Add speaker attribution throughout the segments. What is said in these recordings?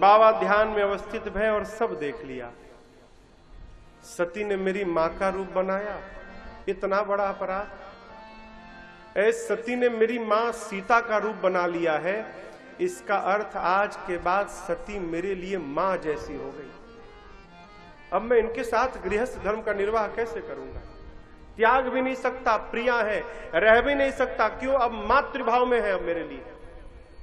Speaker 1: बाबा ध्यान में अवस्थित भय और सब देख लिया। सती ने मेरी मां का रूप बनाया, इतना बड़ा अपराध। सती ने मेरी मां सीता का रूप बना लिया है, इसका अर्थ आज के बाद सती मेरे लिए मां जैसी हो गई। अब मैं इनके साथ गृहस्थ धर्म का निर्वाह कैसे करूंगा? त्याग भी नहीं सकता, प्रिया है, रह भी नहीं सकता। क्यों? अब मातृभाव में है अब मेरे लिए।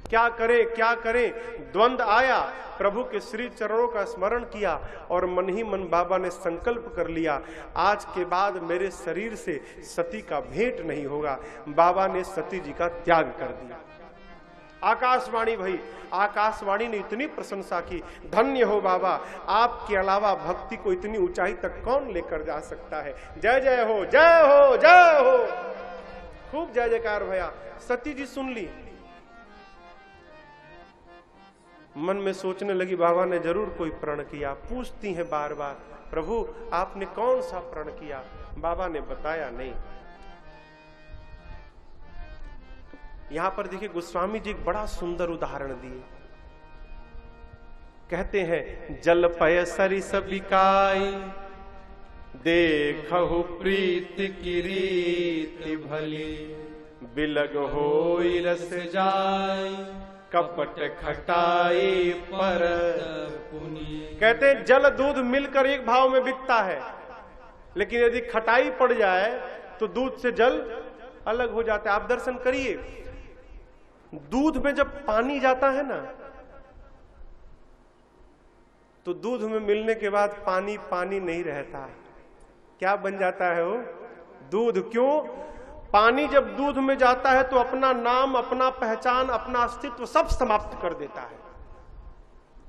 Speaker 1: क्या करे क्या करे, द्वंद आया। प्रभु के श्री चरणों का स्मरण किया और मन ही मन बाबा ने संकल्प कर लिया, आज के बाद मेरे शरीर से सती का भेंट नहीं होगा। बाबा ने सती जी का त्याग कर दिया। आकाशवाणी भई, आकाशवाणी ने इतनी प्रशंसा की, धन्य हो बाबा, आपके अलावा भक्ति को इतनी ऊंचाई तक कौन लेकर जा सकता है। जय जय हो, जय हो, जय हो। खूब जय जयकार भया। सती जी सुन ली, मन में सोचने लगी बाबा ने जरूर कोई प्रण किया। पूछती हैं बार बार, प्रभु आपने कौन सा प्रण किया? बाबा ने बताया नहीं। यहां पर देखिए गोस्वामी जी एक बड़ा सुंदर उदाहरण दिए। कहते हैं, जल पय सरिस बिकाई, देखहु प्रीत की रीति भली, बिलग होई रस जाई, कपट खटाई पर पुनि। कहते हैं जल दूध मिलकर एक भाव में बिकता है, लेकिन यदि खटाई पड़ जाए तो दूध से जल अलग हो जाता है। आप दर्शन करिए, दूध में जब पानी जाता है ना, तो दूध में मिलने के बाद पानी पानी नहीं रहता। क्या बन जाता है वो? दूध। क्यों? पानी जब दूध में जाता है तो अपना नाम, अपना पहचान, अपना अस्तित्व सब समाप्त कर देता है।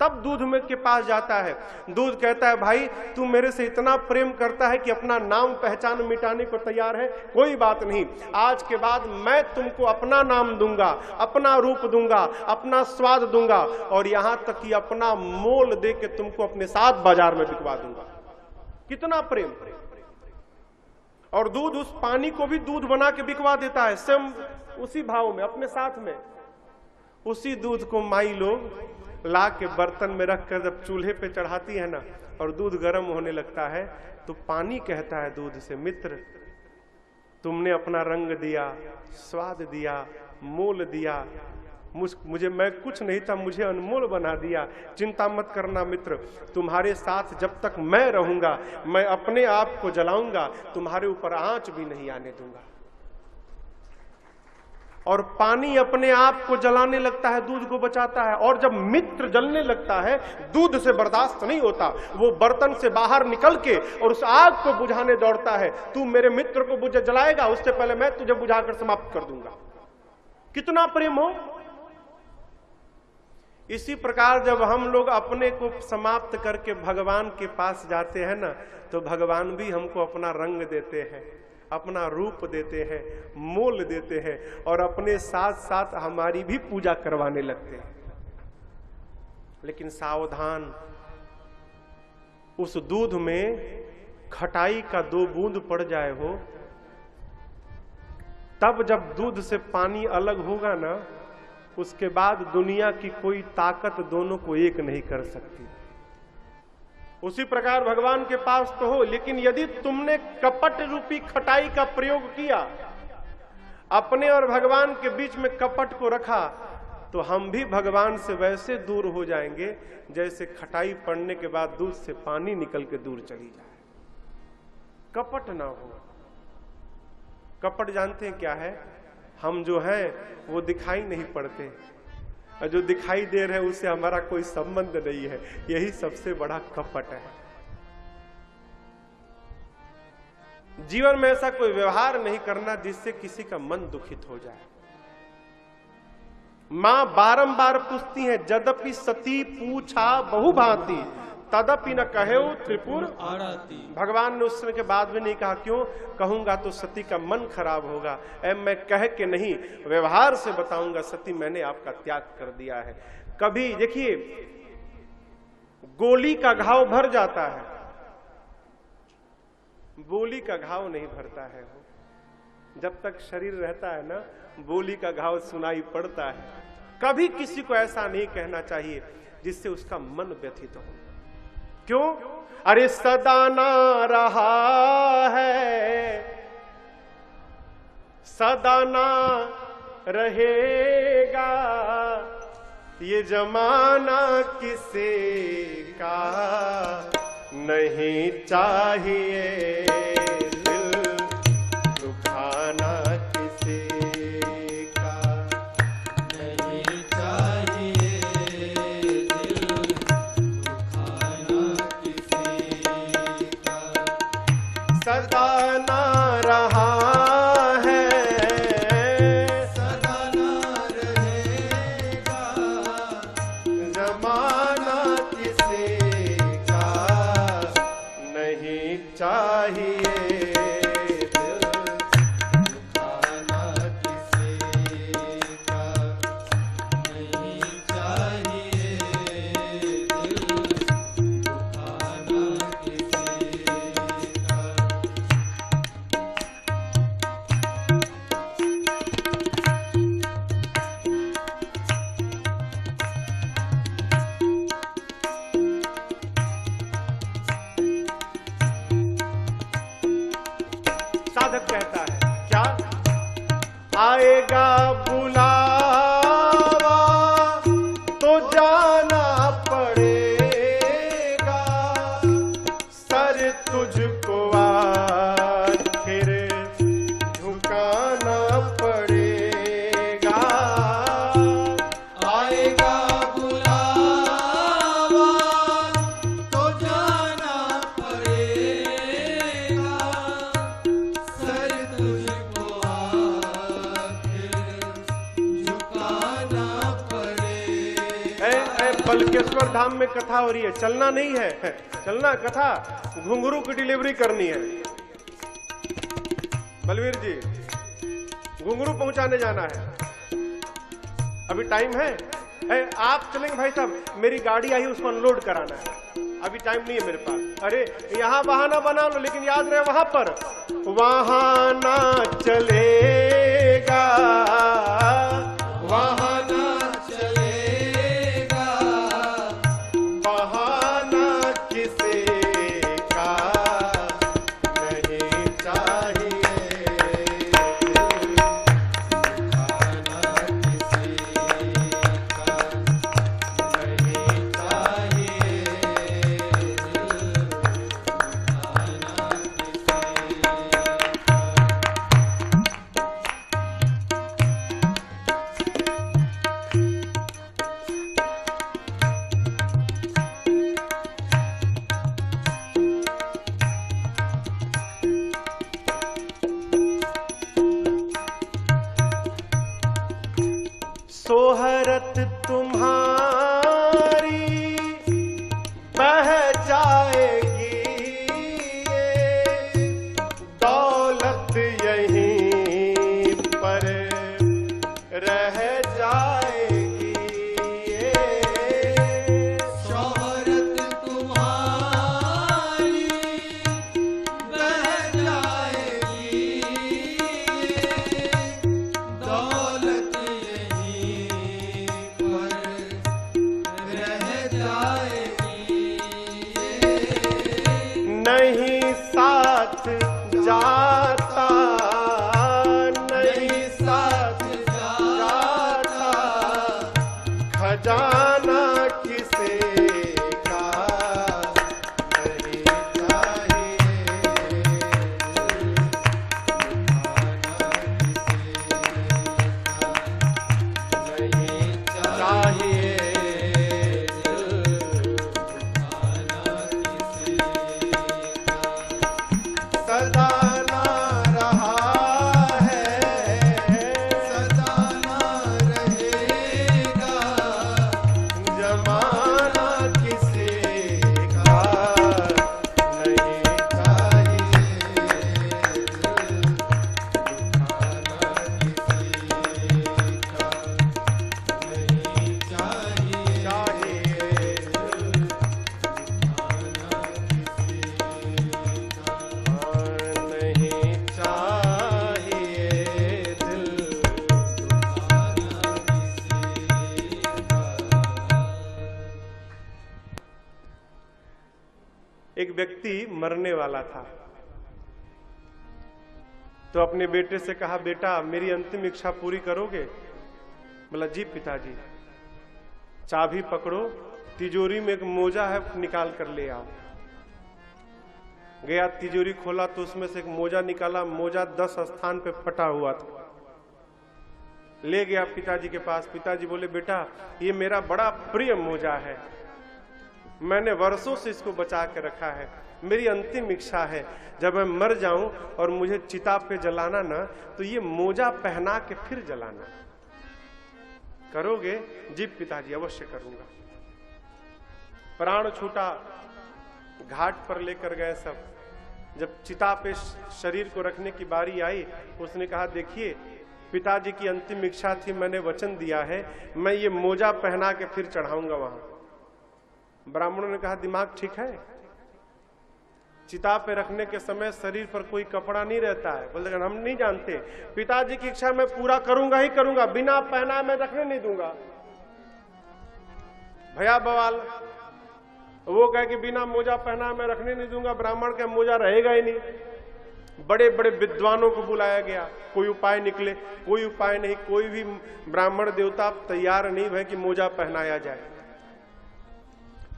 Speaker 1: तब दूध में के पास जाता है। दूध कहता है, भाई तू मेरे से इतना प्रेम करता है कि अपना नाम पहचान मिटाने को तैयार है, कोई बात नहीं, आज के बाद मैं तुमको अपना नाम दूंगा, अपना रूप दूंगा, अपना स्वाद दूंगा, और यहां तक कि अपना मोल दे के तुमको अपने साथ बाजार में बिकवा दूंगा। कितना प्रेम। और दूध उस पानी को भी दूध बना के बिकवा देता है, स्वयं उसी भाव में, अपने साथ में। उसी दूध को माई लोग ला के बर्तन में रखकर जब चूल्हे पे चढ़ाती है ना, और दूध गर्म होने लगता है, तो पानी कहता है दूध से, मित्र तुमने अपना रंग दिया, स्वाद दिया, मोल दिया, मुझे, मैं कुछ नहीं था, मुझे अनमोल बना दिया। चिंता मत करना मित्र, तुम्हारे साथ जब तक मैं रहूंगा, मैं अपने आप को जलाऊंगा, तुम्हारे ऊपर आंच भी नहीं आने दूंगा। और पानी अपने आप को जलाने लगता है, दूध को बचाता है। और जब मित्र जलने लगता है, दूध से बर्दाश्त नहीं होता, वो बर्तन से बाहर निकल के और उस आग को बुझाने दौड़ता है। तू मेरे मित्र को बुझ जलाएगा, उससे पहले मैं तुझे बुझाकर समाप्त कर दूंगा। कितना प्रेम हो। इसी प्रकार जब हम लोग अपने को समाप्त करके भगवान के पास जाते हैं ना, तो भगवान भी हमको अपना रंग देते हैं, अपना रूप देते हैं, मोल देते हैं, और अपने साथ साथ हमारी भी पूजा करवाने लगते हैं। लेकिन सावधान, उस दूध में खटाई का 2 बूंद पड़ जाए हो, तब जब दूध से पानी अलग होगा ना, उसके बाद दुनिया की कोई ताकत दोनों को एक नहीं कर सकती। उसी प्रकार भगवान के पास तो हो, लेकिन यदि तुमने कपट रूपी खटाई का प्रयोग किया, अपने और भगवान के बीच में कपट को रखा, तो हम भी भगवान से वैसे दूर हो जाएंगे जैसे खटाई पड़ने के बाद दूध से पानी निकल के दूर चली जाए। कपट ना हो। कपट जानते हैं क्या है? हम जो हैं वो दिखाई नहीं पड़ते, और जो दिखाई दे रहे हैं उससे हमारा कोई संबंध नहीं है। यही सबसे बड़ा कपट है। जीवन में ऐसा कोई व्यवहार नहीं करना जिससे किसी का मन दुखित हो जाए। मां बारंबार पूछती है, यद्यपि सती पूछा बहुभांति, तदपि न कहेउ त्रिपुर आरती। भगवान ने उस समय के बाद भी नहीं कहा, क्यों? कहूंगा तो सती का मन खराब होगा। मैं कह के नहीं, व्यवहार से बताऊंगा, सती मैंने आपका त्याग कर दिया है। कभी देखिए, गोली का घाव भर जाता है, बोली का घाव नहीं भरता है। जब तक शरीर रहता है ना, बोली का घाव सुनाई पड़ता है। कभी किसी को ऐसा नहीं कहना चाहिए, जिससे उसका मन व्यथित हो। क्यों? अरे सदा ना रहा है, सदा ना रहेगा, ये जमाना किसे का नहीं चाहिए, दिल दुखाना किसी का नहीं चाहिए, दिल दुखाना किसी का। सदा ना रहा है, सदा ना रहेगा, जमाना किसी का नहीं चाहिए, दिल दुखाना किसी का नहीं चाहिए, दिल दुखाना किसी का। साधक कहता है क्या? आएगा बुलावा तो जाना पड़ेगा, सर तुझको आखिर झुकाना पड़ेगा। आएगा बुलावा तो जाना पड़ेगा, सर तुझको आखिर झुकाना पड़ेगा। बलकेश्वर धाम में कथा हो रही है, चलना नहीं है, चलना कथा, घुंघरू की डिलीवरी करनी है। बलवीर जी, घुंघरू पहुंचाने जाना है, अभी टाइम है। आप चलेंगे भाई साहब, मेरी गाड़ी आई उसको अनलोड कराना है, अभी टाइम नहीं है मेरे पास। अरे यहाँ बहाना बना लो, लेकिन याद रहे वहां पर वहां ना चलेगा, वहां ना चलेगा, बहाना किसी का नहीं चाहिए, बहाना किसी का नहीं चाहिए, बहाना किसी सोहरत तुम्हारी बह जाएगी, दौलत यहीं पर रह जाएगी, शोहरत तुम्हारी बह जाएगी, दौलत नहीं साथ जाता, नहीं साथ जाता, खजाना किसी का नहीं चाहिए, खजाना किसी का नहीं चाहिए, एक व्यक्ति मरने वाला था, तो अपने बेटे से कहा, बेटा मेरी अंतिम इच्छा पूरी करोगे? बोला, जी पिताजी। चाबी पकड़ो, तिजोरी में एक मोजा है, निकाल कर ले आओ। गया, तिजोरी खोला तो उसमें से एक मोजा निकाला, मोजा 10 स्थान पे फटा हुआ था। ले गया पिताजी के पास। पिताजी बोले, बेटा ये मेरा बड़ा प्रिय मोजा है, मैंने वर्षों से इसको बचा के रखा है, मेरी अंतिम इच्छा है जब मैं मर जाऊं और मुझे चिता पे जलाना ना, तो ये मोजा पहना के फिर जलाना। करोगे? जी पिताजी, अवश्य करूंगा। प्राण छूटा, घाट पर लेकर गए सब। जब चिता पे शरीर को रखने की बारी आई, उसने कहा, देखिए पिताजी की अंतिम इच्छा थी, मैंने वचन दिया है, मैं ये मोजा पहना के फिर चढ़ाऊंगा वहां। ब्राह्मणों ने कहा, दिमाग ठीक है? चिता पे रखने के समय शरीर पर कोई कपड़ा नहीं रहता है। बोलते हम नहीं जानते, पिताजी की इच्छा मैं पूरा करूंगा ही करूंगा, बिना पहना मैं रखने नहीं दूंगा। भैया बवाल, वो कहे कि बिना मोजा पहना मैं रखने नहीं दूंगा, ब्राह्मण का मोजा रहेगा ही नहीं। बड़े बड़े विद्वानों को बुलाया गया, कोई उपाय निकले, कोई उपाय नहीं, कोई भी ब्राह्मण देवता तैयार नहीं भय कि मोजा पहनाया जाए।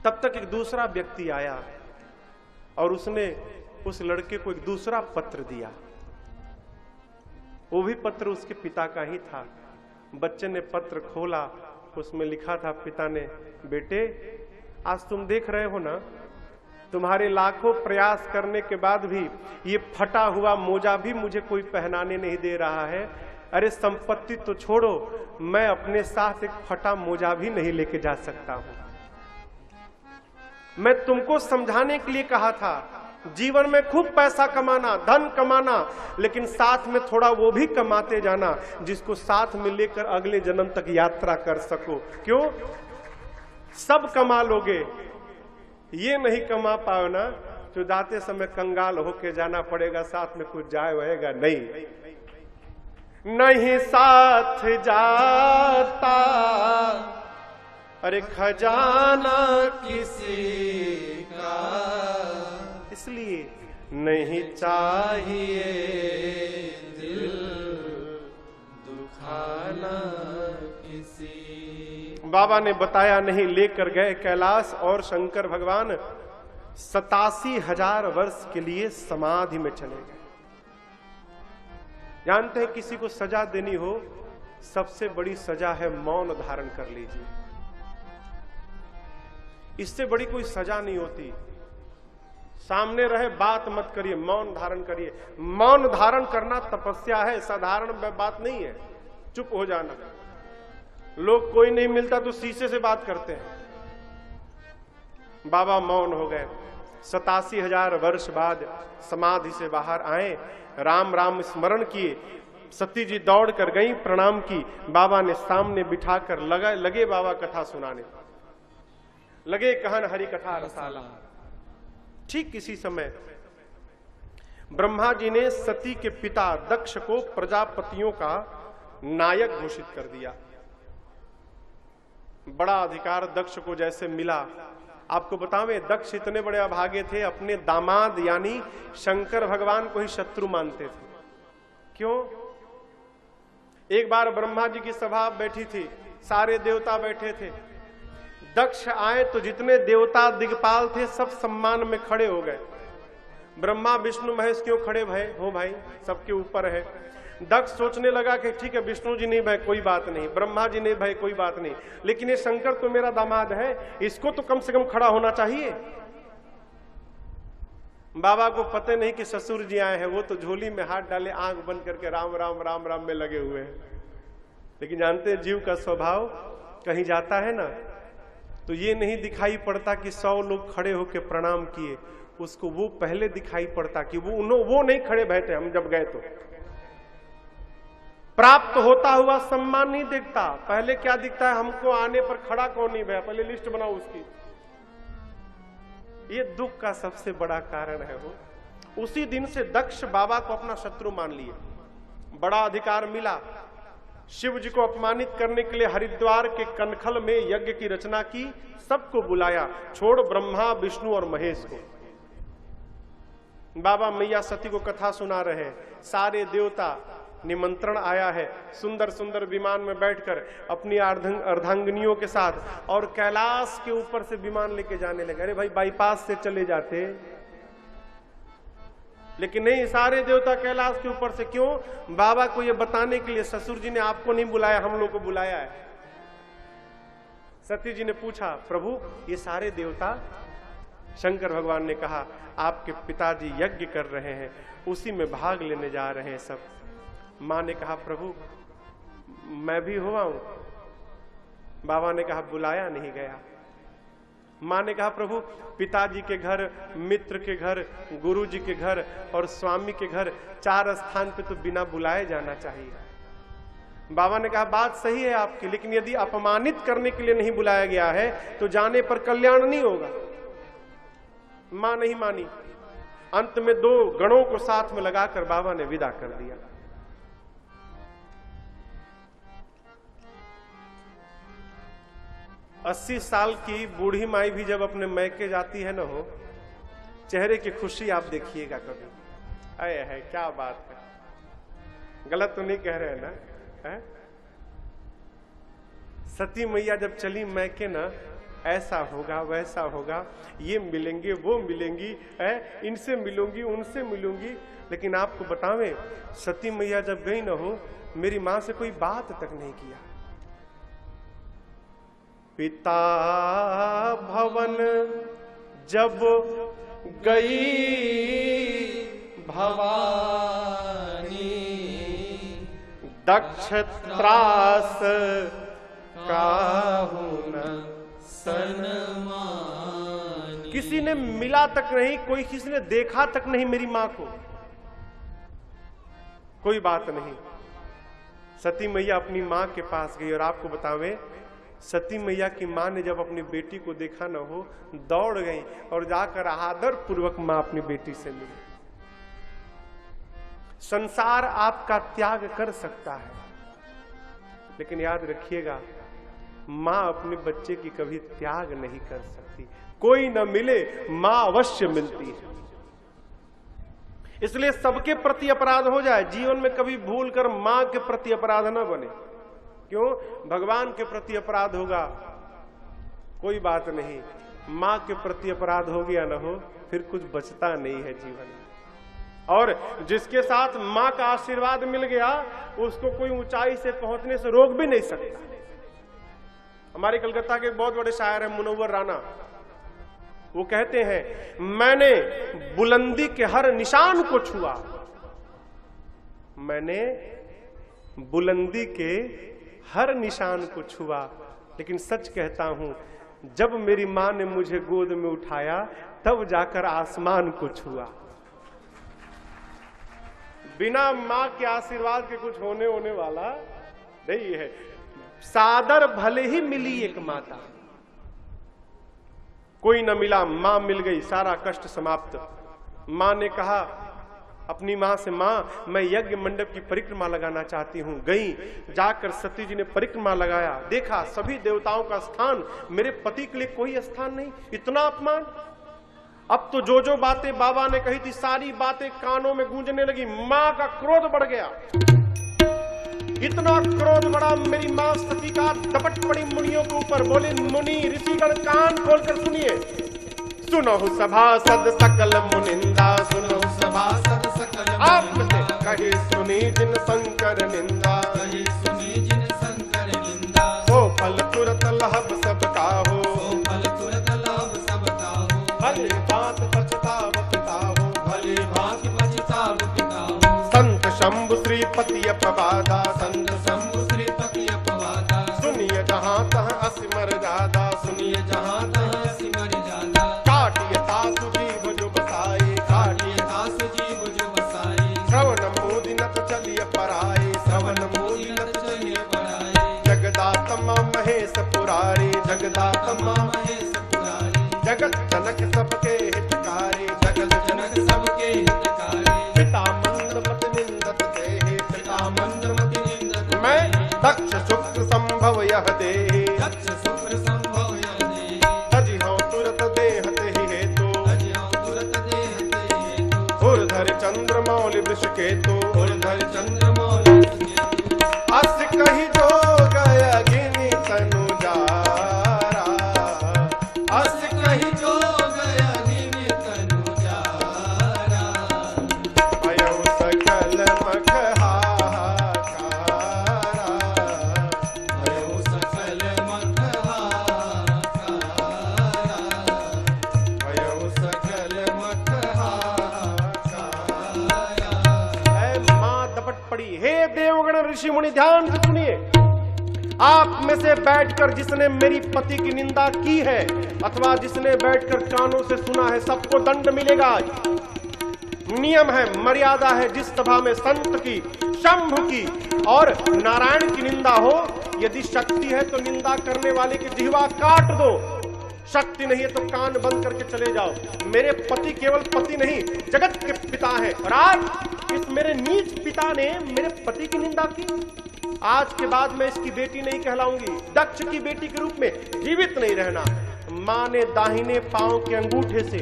Speaker 1: तब तक एक दूसरा व्यक्ति आया और उसने उस लड़के को एक दूसरा पत्र दिया। वो भी पत्र उसके पिता का ही था। बच्चे ने पत्र खोला, उसमें लिखा था पिता ने, बेटे आज तुम देख रहे हो ना, तुम्हारे लाखों प्रयास करने के बाद भी ये फटा हुआ मोजा भी मुझे कोई पहनाने नहीं दे रहा है। अरे संपत्ति तो छोड़ो, मैं अपने साथ एक फटा मोजा भी नहीं लेके जा सकता हूं। मैं तुमको समझाने के लिए कहा था, जीवन में खूब पैसा कमाना, धन कमाना, लेकिन साथ में थोड़ा वो भी कमाते जाना जिसको साथ में लेकर अगले जन्म तक यात्रा कर सको। क्यों? सब कमा लोगे, ये नहीं कमा पाओ ना, तो जाते समय कंगाल होके जाना पड़ेगा, साथ में कुछ जाए रहेगा नहीं। नहीं साथ जाता अरे खजाना किसी का, इसलिए नहीं चाहिए दिल दुखाना किसी। बाबा ने बताया नहीं, लेकर गए कैलाश और शंकर भगवान 87,000 वर्ष के लिए समाधि में चले गए। जानते हैं किसी को सजा देनी हो, सबसे बड़ी सजा है मौन धारण कर लीजिए। इससे बड़ी कोई सजा नहीं होती। सामने रहे बात मत करिए, मौन धारण करिए। मौन धारण करना तपस्या है, साधारण बात नहीं है। चुप हो जाना। लोग कोई नहीं मिलता तो शीशे से बात करते हैं। बाबा मौन हो गए। 87,000 वर्ष बाद समाधि से बाहर आए, राम राम स्मरण किए। सती जी दौड़ कर गई, प्रणाम की। बाबा ने सामने बिठाकर लगे बाबा कथा सुनाने, लगे कहन हरि कथा रसाला। ठीक इसी समय ब्रह्मा जी ने सती के पिता दक्ष को प्रजापतियों का नायक घोषित कर दिया। बड़ा अधिकार दक्ष को जैसे मिला। आपको बतावें, दक्ष इतने बड़े अभागे थे, अपने दामाद यानी शंकर भगवान को ही शत्रु मानते थे। क्यों? एक बार ब्रह्मा जी की सभा बैठी थी, सारे देवता बैठे थे। दक्ष आए तो जितने देवता दिग्पाल थे सब सम्मान में खड़े हो गए। ब्रह्मा विष्णु महेश क्यों खड़े भय हो भाई, सबके ऊपर है। दक्ष सोचने लगा कि ठीक है, विष्णु जी नहीं भय कोई बात नहीं, ब्रह्मा जी नहीं भय कोई बात नहीं, लेकिन ये शंकर तो मेरा दामाद है, इसको तो कम से कम खड़ा होना चाहिए। बाबा को पता नहीं कि ससुर जी आए हैं, वो तो झोली में हाथ डाले, आंख बंद करके राम राम राम राम में लगे हुए हैं। लेकिन जानते हैं जीव का स्वभाव, कहीं जाता है ना तो ये नहीं दिखाई पड़ता कि 100 लोग खड़े होकर प्रणाम किए, उसको वो पहले दिखाई पड़ता कि वो नहीं खड़े बैठे। हम जब गए तो प्राप्त होता हुआ सम्मान नहीं दिखता, पहले क्या दिखता है, हमको आने पर खड़ा कौन नहीं भैया, पहले लिस्ट बनाओ उसकी। ये दुख का सबसे बड़ा कारण है। वो उसी दिन से दक्ष बाबा को अपना शत्रु मान लिए। बड़ा अधिकार मिला। शिव जी को अपमानित करने के लिए हरिद्वार के कनखल में यज्ञ की रचना की, सबको बुलाया, छोड़ ब्रह्मा विष्णु और महेश को। बाबा मैया सती को कथा सुना रहे हैं, सारे देवता निमंत्रण आया है, सुंदर सुंदर विमान में बैठकर अपनी अर्धांगिनियों के साथ, और कैलाश के ऊपर से विमान लेके जाने लगे। अरे भाई बाईपास से चले जाते, लेकिन नहीं, सारे देवता कैलाश के ऊपर से। क्यों? बाबा को ये बताने के लिए ससुर जी ने आपको नहीं बुलाया, हम लोग को बुलाया है। सती जी ने पूछा, प्रभु ये सारे देवता? शंकर भगवान ने कहा, आपके पिताजी यज्ञ कर रहे हैं, उसी में भाग लेने जा रहे हैं सब। मां ने कहा, प्रभु मैं भी हुआ हूं। बाबा ने कहा, बुलाया नहीं गया। मां ने कहा, प्रभु पिताजी के घर, मित्र के घर, गुरु जी के घर और स्वामी के घर, 4 स्थान पे तो बिना बुलाए जाना चाहिए। बाबा ने कहा, बात सही है आपकी, लेकिन यदि अपमानित करने के लिए नहीं बुलाया गया है तो जाने पर कल्याण नहीं होगा। मां नहीं मानी। अंत में 2 गणों को साथ में लगाकर बाबा ने विदा कर दिया। अस्सी साल की बूढ़ी माई भी जब अपने मैके जाती है ना हो, चेहरे की खुशी आप देखिएगा कभी। अरे है, क्या बात है, गलत तो नहीं कह रहे हैं ना? है? सती मैया जब चली मैके ना, ऐसा होगा वैसा होगा, ये मिलेंगे वो मिलेंगी, इनसे मिलूंगी उनसे मिलूंगी। लेकिन आपको बतावें, सती मैया जब गई ना हो, मेरी मां से कोई बात तक नहीं किया। पिता भवन जब गई भवानी, दक्ष त्रास काहू न सनमानी। किसी ने मिला तक नहीं, कोई किसी ने देखा तक नहीं मेरी मां को, कोई बात नहीं। सती मैया अपनी मां के पास गई, और आपको बतावें, सती मैया की मां ने जब अपनी बेटी को देखा न हो, दौड़ गई और जाकर आदर पूर्वक मां अपनी बेटी से मिली। संसार आपका त्याग कर सकता है, लेकिन याद रखिएगा, मां अपने बच्चे की कभी त्याग नहीं कर सकती। कोई न मिले, मां अवश्य मिलती है। इसलिए सबके प्रति अपराध हो जाए, जीवन में कभी भूल कर मां के प्रति अपराध न बने। क्यों? भगवान के प्रति अपराध होगा, कोई बात नहीं, मां के प्रति अपराध हो गया ना हो, फिर कुछ बचता नहीं है जीवन में। और जिसके साथ मां का आशीर्वाद मिल गया, उसको कोई ऊंचाई से पहुंचने से रोक भी नहीं सकता। हमारे कलकत्ता के एक बहुत बड़े शायर हैं मुनव्वर राना, वो कहते हैं, मैंने बुलंदी के हर निशान को छुआ, मैंने बुलंदी के हर निशान को छुआ, लेकिन सच कहता हूं, जब मेरी मां ने मुझे गोद में उठाया, तब जाकर आसमान को छुआ। बिना मां के आशीर्वाद के कुछ होने वाला नहीं है। सादर भले ही मिली एक माता, कोई न मिला, मां मिल गई, सारा कष्ट समाप्त। मां ने कहा अपनी मां से, मां मैं यज्ञ मंडप की परिक्रमा लगाना चाहती हूं। गई, जाकर सती जी ने परिक्रमा लगाया, देखा सभी देवताओं का स्थान, मेरे पति के लिए कोई स्थान नहीं। इतना अपमान। अब तो जो जो बातें बाबा ने कही थी, सारी बातें कानों में गूंजने लगी। मां का क्रोध बढ़ गया, इतना क्रोध बढ़ा, मेरी मां सती का दपट पड़ी मुनियों के ऊपर। बोले, मुनि ऋषिगण कान खोलकर सुनिए, सुनो सभासद सकल मुनिंदा, सुनो सभासद सकल आपसे कही सुनी जिन शंकर निंदा, कही सुनी जिन शंकर निंदा। हो फल तुरत लाभ सबका हो, फल तुरत लाभ सबका हो। भली बात पछताव पिता हो, भली बात पछताव पिता हो। संत शंभु श्रीपति अपवादा, संत शंभु श्रीपति अपवादा। सुनिए जहां तहां असी मर्यादा, सुनिए जहां तहां असी मर्यादा। काटिए तासु जीव जो बसाए, काटिए तासु जीव जो बसाए। श्रवण मोदिनत चलिए पराए, श्रवण मोदिनत चलिए पराए। जगदात्मा महेश पुरारे, जगदात्मा महेश पुरारे। जगत जनक सबके हितकारी, जगत जनक सबके हितकारी। पिता मंद मत निंदत देहि, पिता मंद मत निंदत। मैं दक्ष शुक्र संभव यह देहि, दक्ष शुक्र संभव यह देहि। तजि हो तुरत देहत ही हेतु, तजि हो तुरत देहत ही हेतु। हो ऋषिकेतु
Speaker 2: उर्धर चंद्र मौल
Speaker 1: अस कही जो गया गिनी तनु जारा,
Speaker 2: अस कही जो गया गिनी तनु जारा,
Speaker 1: भयो सकल मख हाहाकारा,
Speaker 2: भयो सकल मख हाहाकारा, भयो सकल मख हाहाकारा।
Speaker 1: ऐ मां दपट पड़ी। हे देवगण ऋषि मुनि ध्यान से सुनिए, आप में से बैठकर जिसने मेरी पति की निंदा की है अथवा जिसने बैठकर कानों से सुना है, सबको दंड मिलेगा। नियम है, मर्यादा है, जिस सभा में संत की, शंभु की और नारायण की निंदा हो, यदि शक्ति है तो निंदा करने वाले की जिह्वा काट दो, शक्ति नहीं है तो कान बंद करके चले जाओ। मेरे पति केवल पति नहीं, जगत के पिता हैं और आज इस मेरे नीच पिता ने मेरे पति की निंदा की। आज के बाद मैं इसकी बेटी नहीं कहलाऊंगी, दक्ष की बेटी के रूप में जीवित नहीं रहना। मां ने दाहिने पांव के अंगूठे से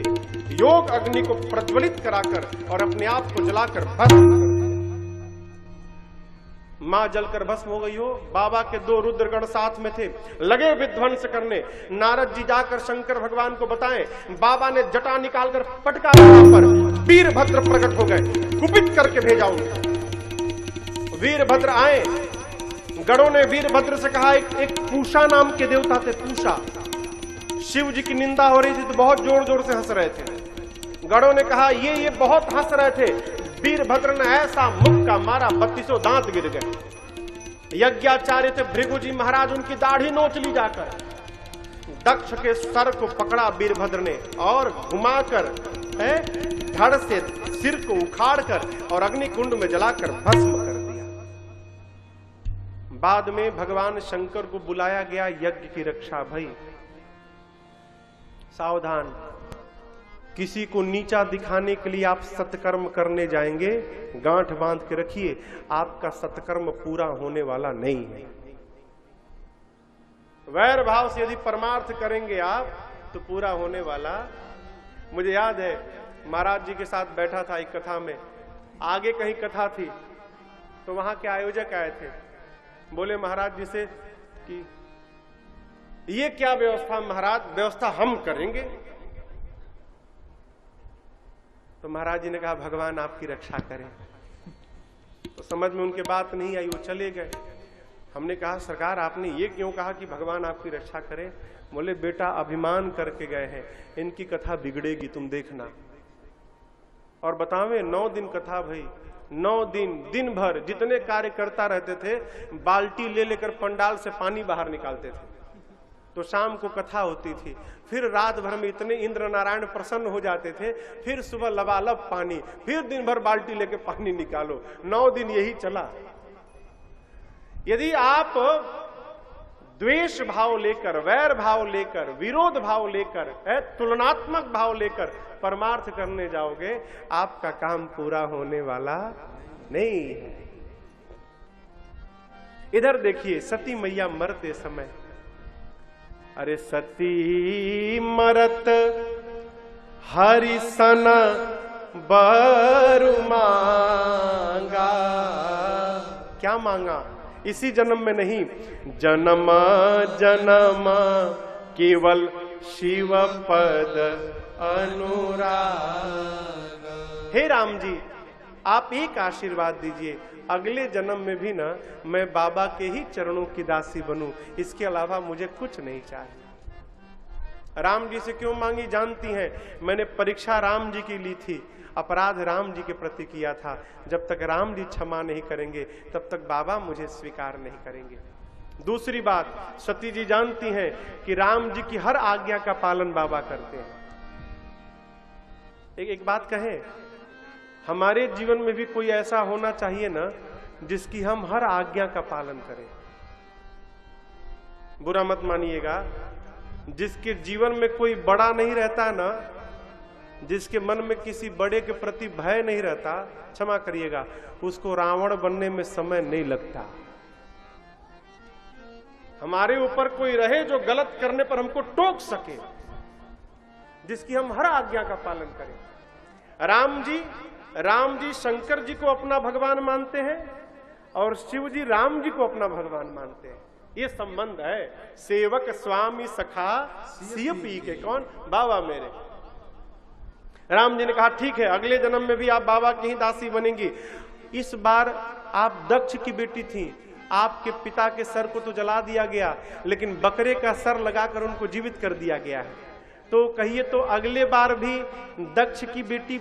Speaker 1: योग अग्नि को प्रज्वलित कराकर और अपने आप को जलाकर भस्म कर दिया। मां जलकर भस्म हो गई हो। बाबा के 2 रुद्रगण साथ में थे, लगे विध्वंस करने। नारद जी जाकर शंकर भगवान को बताएं। बाबा ने जटा निकालकर पटका पर वीरभद्र प्रकट हो गए, कुपित करके भेजा उनको। वीरभद्र आए, गणों ने वीरभद्र से कहा, एक पूषा नाम के देवता थे, पूषा। शिव जी की निंदा हो रही थी तो बहुत जोर जोर से हंस रहे थे। गणों ने कहा ये बहुत हंस रहे थे। वीरभद्र ने ऐसा मुक्का मारा, 32 दांत गिर गए। यज्ञाचार्य थे भृगु जी महाराज, उनकी दाढ़ी नोच ली जाकर। दक्ष के सर को पकड़ा वीरभद्र ने और घुमाकर धड़ से सिर को उखाड़कर और अग्निकुंड में जलाकर भस्म कर दिया। बाद में भगवान शंकर को बुलाया गया यज्ञ की रक्षा भई। सावधान, किसी को नीचा दिखाने के लिए आप सत्कर्म करने जाएंगे, गांठ बांध के रखिए, आपका सत्कर्म पूरा होने वाला नहीं है। वैर भाव से यदि परमार्थ करेंगे आप तो पूरा होने वाला। मुझे याद है महाराज जी के साथ बैठा था एक कथा में, आगे कहीं कथा थी तो वहां के आयोजक आए थे, बोले महाराज जी से कि ये क्या व्यवस्था महाराज, व्यवस्था हम करेंगे। तो महाराज जी ने कहा भगवान आपकी रक्षा करें। तो समझ में उनके बात नहीं आई, वो चले गए। हमने कहा सरकार आपने ये क्यों कहा कि भगवान आपकी रक्षा करें। बोले बेटा अभिमान करके गए हैं, इनकी कथा बिगड़ेगी, तुम देखना। और बतावे 9 दिन कथा भई, 9 दिन दिन भर जितने कार्य करता रहते थे, बाल्टी ले लेकर पंडाल से पानी बाहर निकालते थे। तो शाम को कथा होती थी, फिर रात भर में इतने इंद्र नारायण प्रसन्न हो जाते थे, फिर सुबह लबालब पानी, फिर दिन भर बाल्टी लेके पानी निकालो। 9 दिन यही चला। यदि आप द्वेष भाव लेकर, वैर भाव लेकर, विरोध भाव लेकर, तुलनात्मक भाव लेकर परमार्थ करने जाओगे, आपका काम पूरा होने वाला नहीं है। इधर देखिए, सती मैया मरते समय, अरे सती मरत हरि सन बर मांगा। क्या मांगा? इसी जन्म में नहीं, जन्म जन्म केवल शिव पद अनुराग। हे राम जी, आप एक आशीर्वाद दीजिए, अगले जन्म में भी ना मैं बाबा के ही चरणों की दासी बनूं, इसके अलावा मुझे कुछ नहीं चाहिए। राम जी से क्यों मांगी जानती हैं? मैंने परीक्षा राम जी की ली थी, अपराध राम जी के प्रति किया था। जब तक राम जी क्षमा नहीं करेंगे तब तक बाबा मुझे स्वीकार नहीं करेंगे। दूसरी बात, सती जी जानती हैं कि राम जी की हर आज्ञा का पालन बाबा करते हैं। एक बात कहें, हमारे जीवन में भी कोई ऐसा होना चाहिए ना जिसकी हम हर आज्ञा का पालन करें। बुरा मत मानिएगा, जिसके जीवन में कोई बड़ा नहीं रहता ना, जिसके मन में किसी बड़े के प्रति भय नहीं रहता, क्षमा करिएगा, उसको रावण बनने में समय नहीं लगता। हमारे ऊपर कोई रहे जो गलत करने पर हमको टोक सके, जिसकी हम हर आज्ञा का पालन करें। राम जी राम जी शंकर जी को अपना भगवान मानते हैं और शिव जी राम जी को अपना भगवान मानते हैं। ये संबंध है, सेवक स्वामी सखा सिय पी के। कौन? बाबा मेरे। राम जी ने कहा ठीक है, अगले जन्म में भी आप बाबा की ही दासी बनेंगी। इस बार आप दक्ष की बेटी थी, आपके पिता के सर को तो जला दिया गया, लेकिन बकरे का सर लगाकर उनको जीवित कर दिया गया है। तो कहिए तो अगले बार भी दक्ष की बेटी